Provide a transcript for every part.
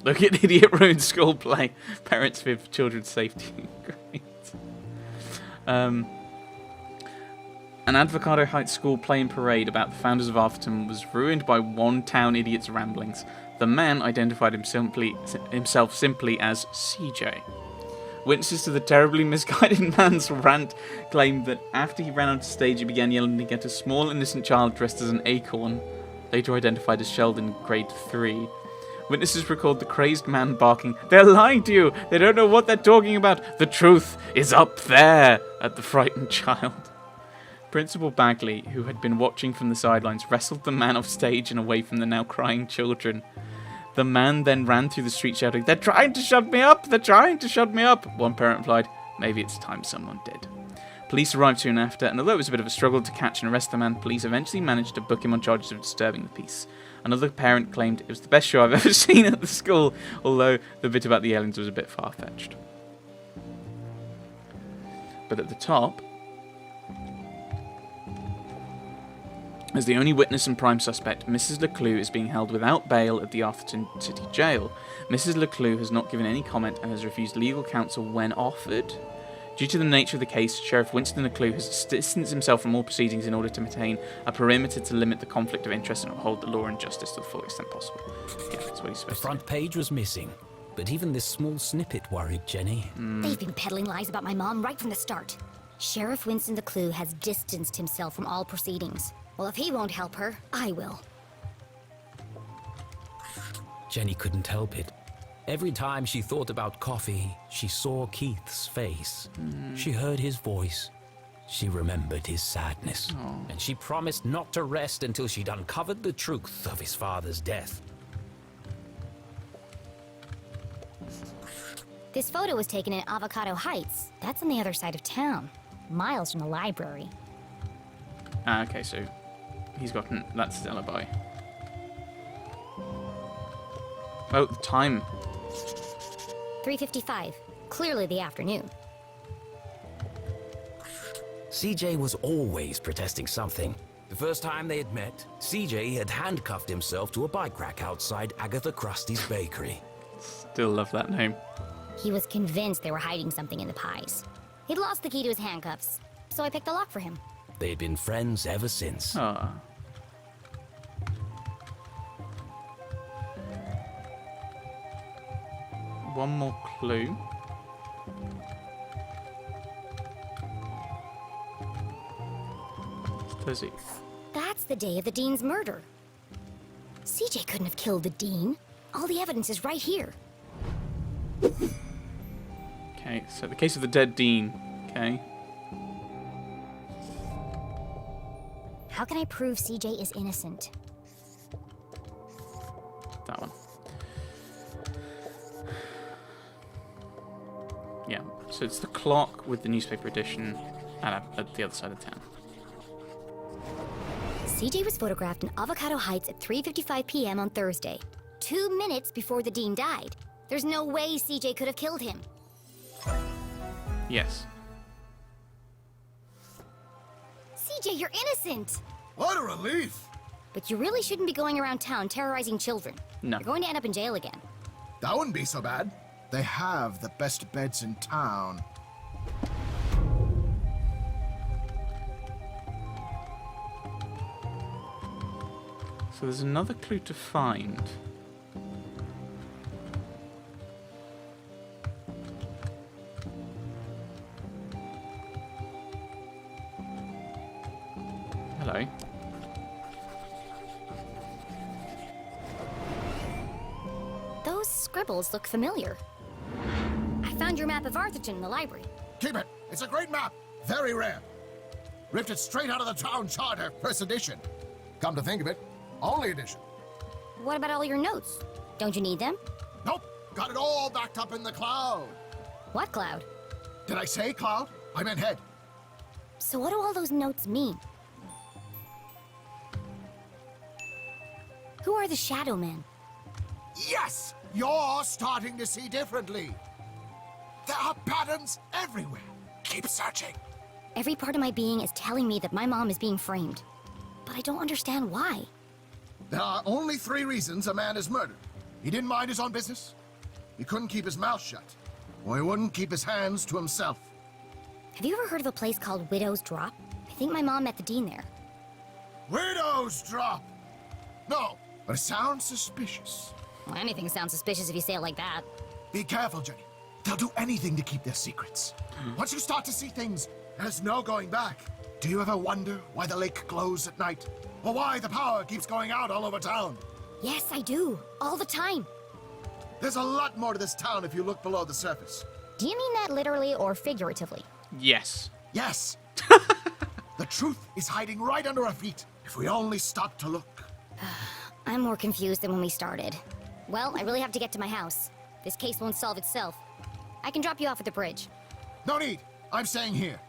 Look at idiot ruined school play. Parents fear for children's safety. Great. An Avocado Heights school playing parade about the founders of Arthurton was ruined by one town idiot's ramblings. The man identified himself simply as CJ. Witnesses to the terribly misguided man's rant claimed that after he ran onto stage, he began yelling at a small innocent child dressed as an acorn, later identified as Sheldon, grade 3. Witnesses recalled the crazed man barking, "They're lying to you! They don't know what they're talking about! The truth is up there!" at the frightened child. Principal Bagley, who had been watching from the sidelines, wrestled the man off stage and away from the now crying children. The man then ran through the street shouting, "They're trying to shut me up! They're trying to shut me up!" One parent replied, "Maybe it's time someone did." Police arrived soon after, and although it was a bit of a struggle to catch and arrest the man, police eventually managed to book him on charges of disturbing the peace. Another parent claimed it was the best show I've ever seen at the school, although the bit about the aliens was a bit far-fetched. But at the top, as the only witness and prime suspect, Mrs. LeClue is being held without bail at the Arthurton City Jail. Mrs. LeClue has not given any comment and has refused legal counsel when offered. Due to the nature of the case, Sheriff Winston LeClue has distanced himself from all proceedings in order to maintain a perimeter to limit the conflict of interest and uphold the law and justice to the full extent possible. Yeah, that's what he's supposed to do. The front page was missing, but even this small snippet worried Jenny. They've been peddling lies about my mom right from the start. Sheriff Winston LeClue has distanced himself from all proceedings. Well, if he won't help her, I will. Jenny couldn't help it. Every time she thought about coffee, she saw Keith's face. She heard his voice. She remembered his sadness. And she promised not to rest until she'd uncovered the truth of his father's death. This photo was taken in Avocado Heights. That's on the other side of town, miles from the library. Okay, so he's gotten... that's his alibi. Oh, the time. 3:55. Clearly the afternoon. CJ was always protesting something. The first time they had met, CJ had handcuffed himself to a bike rack outside Agatha Krusty's bakery. Still love that name. He was convinced they were hiding something in the pies. He'd lost the key to his handcuffs, so I picked the lock for him. They had been friends ever since. Ah. One more clue. Does he? That's the day of the Dean's murder. CJ couldn't have killed the Dean. All the evidence is right here. Okay, so the case of the dead Dean. Okay. How can I prove CJ is innocent? That one. Yeah, so it's the clock with the newspaper edition at the other side of town. CJ was photographed in Avocado Heights at 3:55 p.m. on Thursday, 2 minutes before the Dean died. There's no way CJ could have killed him. Yes. CJ, you're innocent! What a relief! But you really shouldn't be going around town terrorizing children. No. You're going to end up in jail again. That wouldn't be so bad. They have the best beds in town. So there's another clue to find. Hello. Those scribbles look familiar. I found your map of Arthurton in the library. Keep it. It's a great map. Very rare. Ripped it straight out of the town charter, first edition. Come to think of it, only edition. What about all your notes? Don't you need them? Nope. Got it all backed up in the cloud. What cloud? Did I say cloud? I meant head. So what do all those notes mean? Who are the Shadow Men? Yes! You're starting to see differently. There are patterns everywhere. Keep searching. Every part of my being is telling me that my mom is being framed. But I don't understand why. There are only 3 reasons a man is murdered. He didn't mind his own business. He couldn't keep his mouth shut, or he wouldn't keep his hands to himself. Have you ever heard of a place called Widow's Drop? I think my mom met the dean there. Widow's Drop! No, but it sounds suspicious. Well, anything sounds suspicious if you say it like that. Be careful, Jenny. They'll do anything to keep their secrets. Once you start to see things, there's no going back. Do you ever wonder why the lake glows at night? Or why the power keeps going out all over town? Yes, I do. All the time. There's a lot more to this town if you look below the surface. Do you mean that literally or figuratively? Yes. Yes. The truth is hiding right under our feet, if we only stop to look. I'm more confused than when we started. Well, I really have to get to my house. This case won't solve itself. I can drop you off at the bridge. No need. I'm staying here.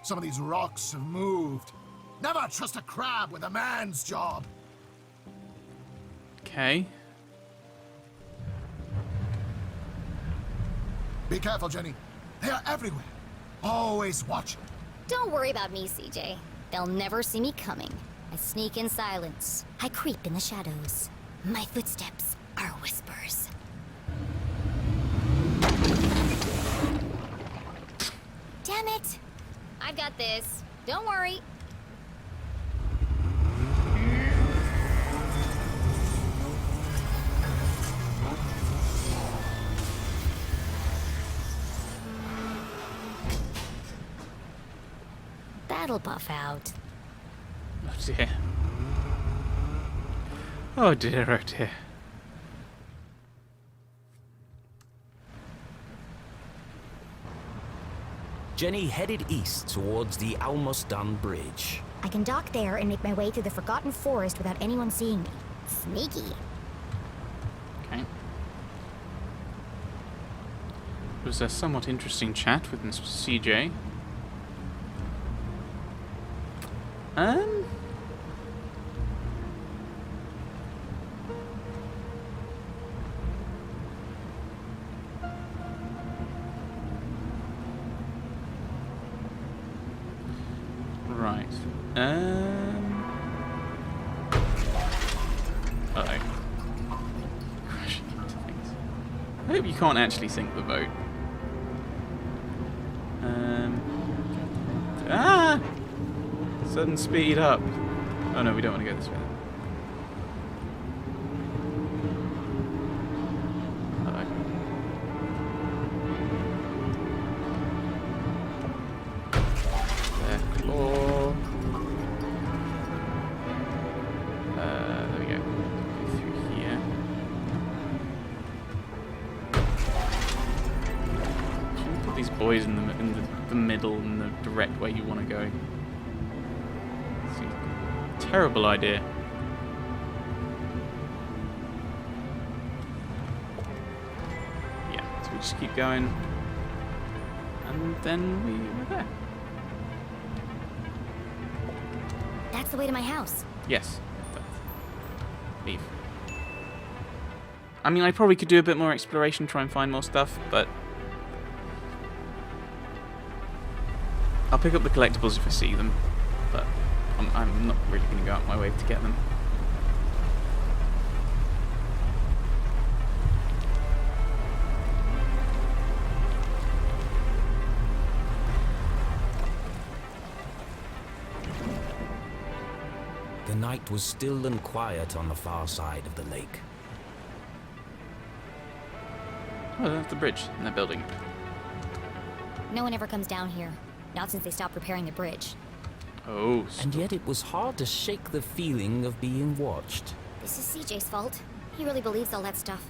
Some of these rocks have moved. Never trust a crab with a man's job. Okay. Be careful, Jenny. They are everywhere. Always watching. Don't worry about me, CJ. They'll never see me coming. I sneak in silence. I creep in the shadows. My footsteps are whispers. Damn it! I've got this. Don't worry. That'll buff out. Oh dear. Oh dear, oh dear. Jenny headed east towards the almost done bridge. I can dock there and make my way through the Forgotten Forest without anyone seeing me. Sneaky. Okay. It was a somewhat interesting chat with Mr. CJ. Right. Uh-oh. Crashing into things. I hope you can't actually sink the boat. Ah! Sudden speed up. Oh no, we don't want to go this way. Uh-oh. There, claw. There we go. Go through here. Should we put these boys in the middle, in the direct way you want to go? Terrible idea. Yeah, so we just keep going, and then we're there. That's the way to my house. Yes. Leave. I mean, I probably could do a bit more exploration, try and find more stuff, but I'll pick up the collectibles if I see them, but I'm not really going to go out my way to get them. The night was still and quiet on the far side of the lake. Oh, that's the bridge, and they're building it. No one ever comes down here. Not since they stopped repairing the bridge. Oh, And yet it was hard to shake the feeling of being watched. This is CJ's fault. He really believes all that stuff.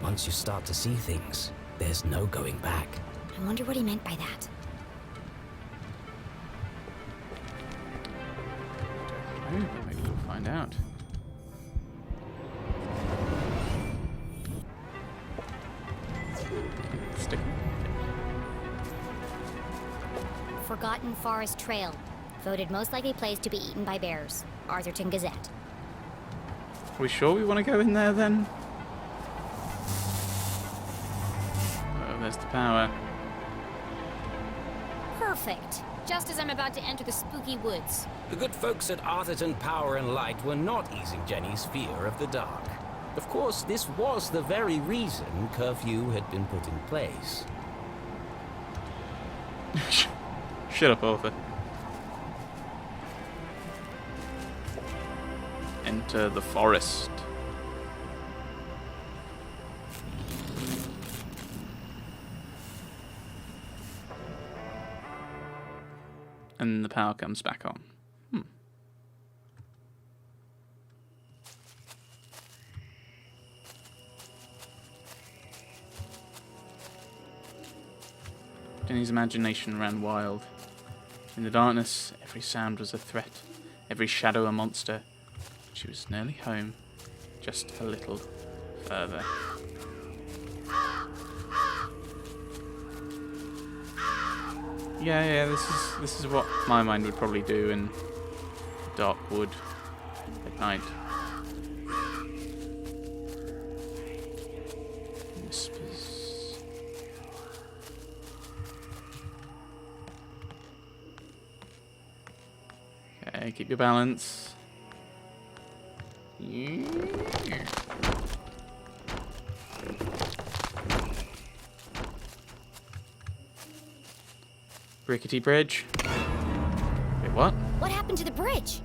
Once you start to see things, there's no going back. I wonder what he meant by that. oh, maybe we'll find out. Stick. Forgotten Forest Trail. Voted most likely place to be eaten by bears. Arthurton Gazette. Are we sure we want to go in there then? Oh, there's the power. Perfect. Just as I'm about to enter the spooky woods. The good folks at Arthurton Power and Light were not easing Jenny's fear of the dark. Of course, this was the very reason curfew had been put in place. Shut up, Arthur. Enter the forest. And the power comes back on. Jenny's imagination ran wild. In the darkness, every sound was a threat, every shadow a monster. She was nearly home, just a little further. Yeah, this is what my mind would probably do in dark wood at night. Whispers. Okay, keep your balance. Yeah. Rickety bridge. Wait, what? What happened to the bridge?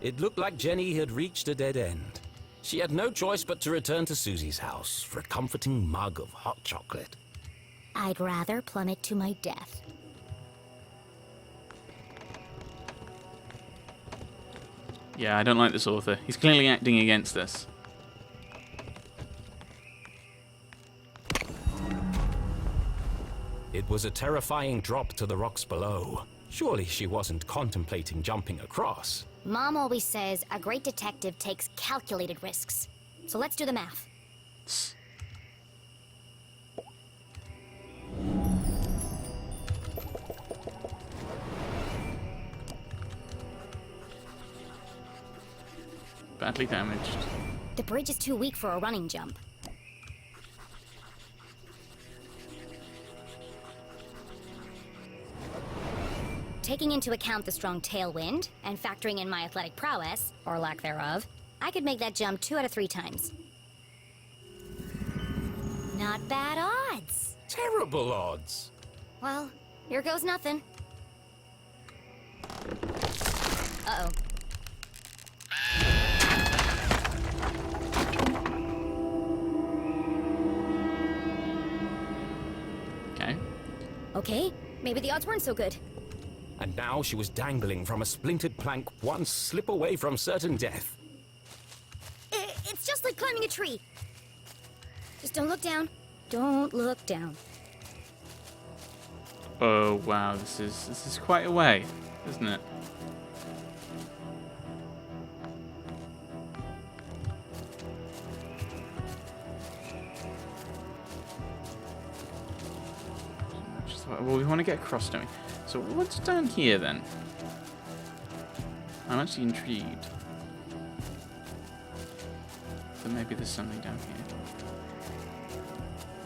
It looked like Jenny had reached a dead end. She had no choice but to return to Susie's house for a comforting mug of hot chocolate. I'd rather plummet to my death. Yeah, I don't like this author. He's clearly acting against us. It was a terrifying drop to the rocks below. Surely she wasn't contemplating jumping across. Mom always says a great detective takes calculated risks. So let's do the math. Badly damaged. The bridge is too weak for a running jump. Taking into account the strong tailwind, and factoring in my athletic prowess, or lack thereof, I could make that jump 2 out of 3 times. Not bad odds. Terrible odds. Well, here goes nothing. Uh-oh. Okay. Okay, maybe the odds weren't so good. And now she was dangling from a splintered plank, one slip away from certain death. It's just like climbing a tree. Just don't look down. Don't look down. Oh wow, this is quite a way, isn't it? Well, we want to get across, don't we? So what's down here then? I'm actually intrigued. So maybe there's something down here.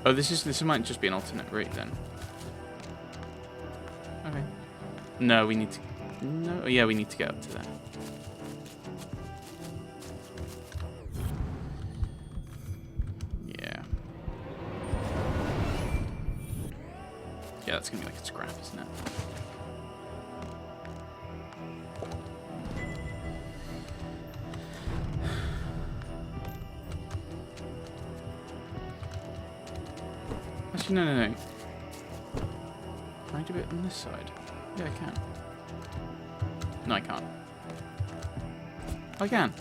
Oh, this might just be an alternate route then. Okay. No, we need to. No, yeah, we need to get up to that. Yeah. Yeah, that's gonna be like a scrap, isn't it? Actually, no. Can I do it on this side? Yeah, I can. No, I can't. I can.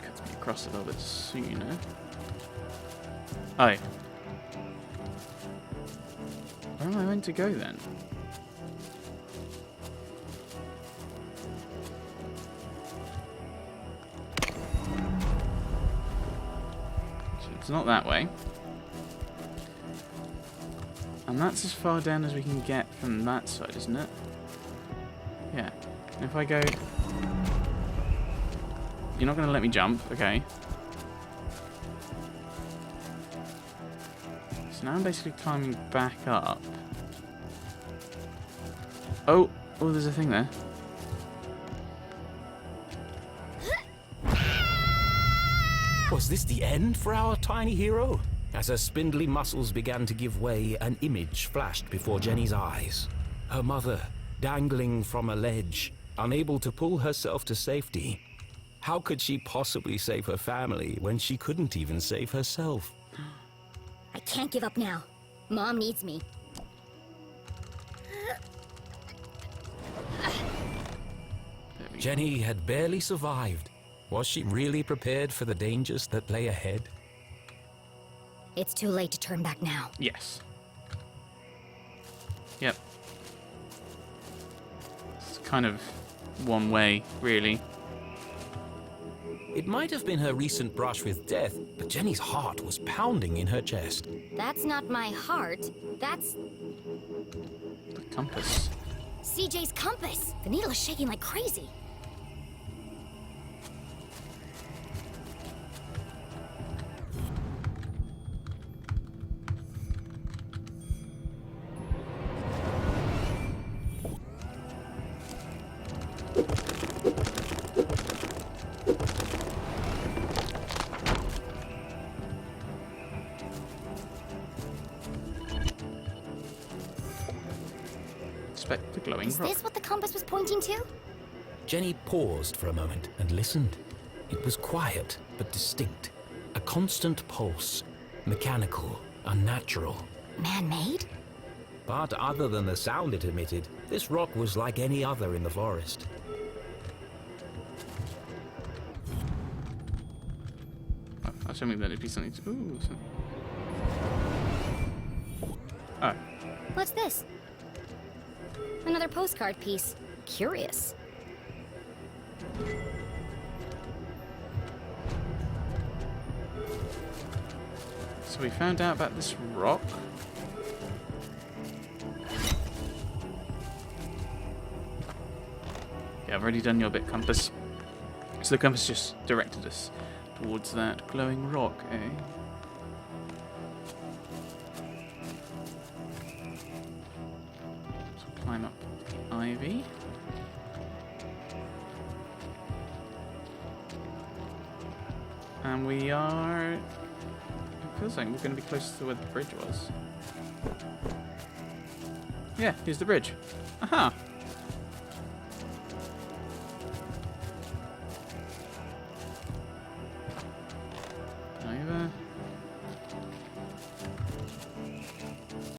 Cuts me across a little bit sooner. Oh. Where am I meant to go then? It's not that way. And that's as far down as we can get from that side, isn't it? Yeah. And if I go... You're not going to let me jump, okay. So now I'm basically climbing back up. Oh, there's a thing there. Was this the end for our tiny hero? As her spindly muscles began to give way, an image flashed before Jenny's eyes. Her mother, dangling from a ledge, unable to pull herself to safety. How could she possibly save her family when she couldn't even save herself? I can't give up now. Mom needs me. Jenny had barely survived. Was she really prepared for the dangers that lay ahead? It's too late to turn back now. Yes. Yep. It's kind of one way, really. It might have been her recent brush with death, but Jenny's heart was pounding in her chest. That's not my heart. That's The compass. CJ's compass. The needle is shaking like crazy. Inspect the glowing Is rock. this what the compass was pointing to? Jenny paused for a moment and listened. It was quiet, but distinct. A constant pulse. Mechanical, unnatural. Man-made? But other than the sound it emitted, this rock was like any other in the forest. Oh, assuming that it'd be something to... Ooh, oh. What's this? Another postcard piece. Curious. So we found out about this rock. Yeah, I've already done your bit, compass. So the compass just directed us towards that glowing rock, eh? So climb up the ivy. And we are... It feels like we're going to be close to where the bridge was. Yeah, here's the bridge. Aha!